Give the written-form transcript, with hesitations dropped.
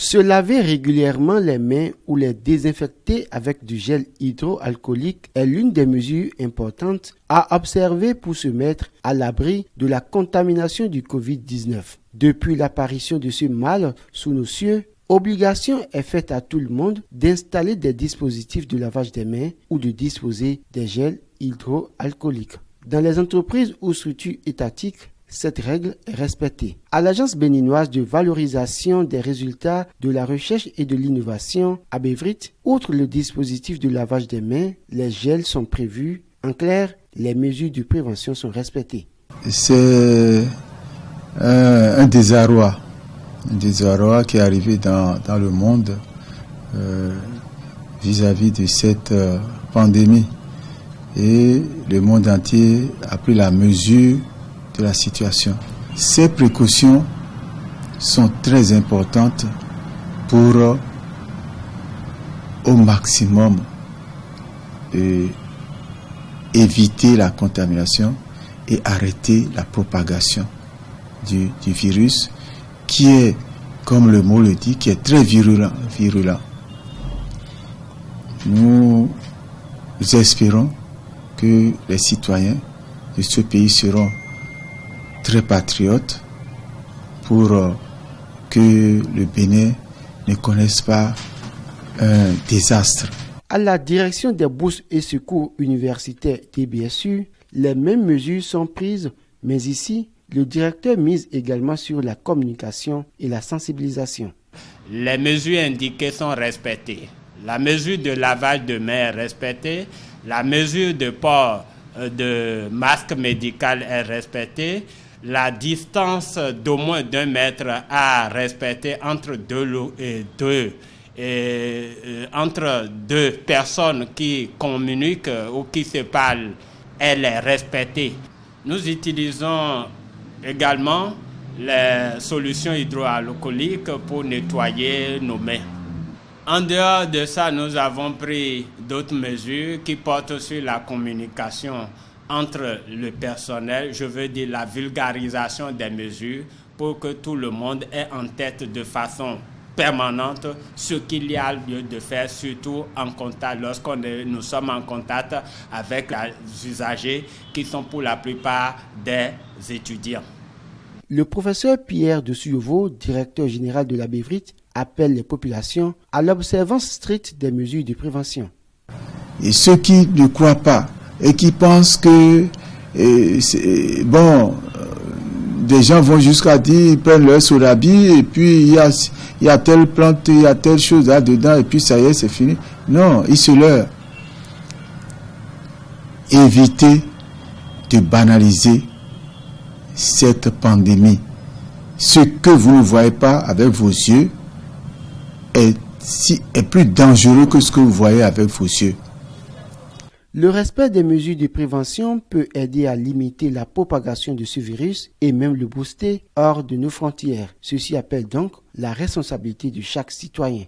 Se laver régulièrement les mains ou les désinfecter avec du gel hydroalcoolique est l'une des mesures importantes à observer pour se mettre à l'abri de la contamination du Covid-19. Depuis l'apparition de ce mal sous nos cieux, obligation est faite à tout le monde d'installer des dispositifs de lavage des mains ou de disposer des gels hydroalcooliques. Dans les entreprises ou structures étatiques, cette règle est respectée. À l'Agence béninoise de valorisation des résultats de la recherche et de l'innovation, ABVRIT, outre le dispositif de lavage des mains, les gels sont prévus. En clair, les mesures de prévention sont respectées. C'est un désarroi qui est arrivé dans le monde vis-à-vis de cette pandémie. Et le monde entier a pris la mesure de la situation. Ces précautions sont très importantes pour au maximum éviter la contamination et arrêter la propagation du virus qui est, comme le mot le dit, qui est très virulent. Nous espérons que les citoyens de ce pays seront très patriotes pour que le Bénin ne connaisse pas un désastre. À la direction des bourses et secours universitaires TBSU, les mêmes mesures sont prises, mais ici, le directeur mise également sur la communication et la sensibilisation. Les mesures indiquées sont respectées. La mesure de lavage de mains est respectée. La mesure de port de masque médical est respectée. La distance d'au moins 2 mètres à respecter entre entre deux personnes qui communiquent ou qui se parlent, elle est respectée. Nous utilisons également les solutions hydroalcooliques pour nettoyer nos mains. En dehors de ça, nous avons pris d'autres mesures qui portent sur la communication entre le personnel, je veux dire la vulgarisation des mesures pour que tout le monde ait en tête de façon permanente ce qu'il y a lieu de faire, surtout en contact, nous sommes en contact avec les usagers qui sont pour la plupart des étudiants. Le professeur Pierre de Suyovo, directeur général de l'ABVRIT, appelle les populations à l'observance stricte des mesures de prévention. Et ceux qui ne croient pas et qui pensent que des gens vont jusqu'à dire, ils prennent leur sorabi et puis il y a telle plante, il y a telle chose là-dedans et puis ça y est, c'est fini. Non, ils se leurrent. Évitez de banaliser cette pandémie. Ce que vous ne voyez pas avec vos yeux est plus dangereux que ce que vous voyez avec vos yeux. Le respect des mesures de prévention peut aider à limiter la propagation de ce virus et même le booster hors de nos frontières. Ceci appelle donc la responsabilité de chaque citoyen.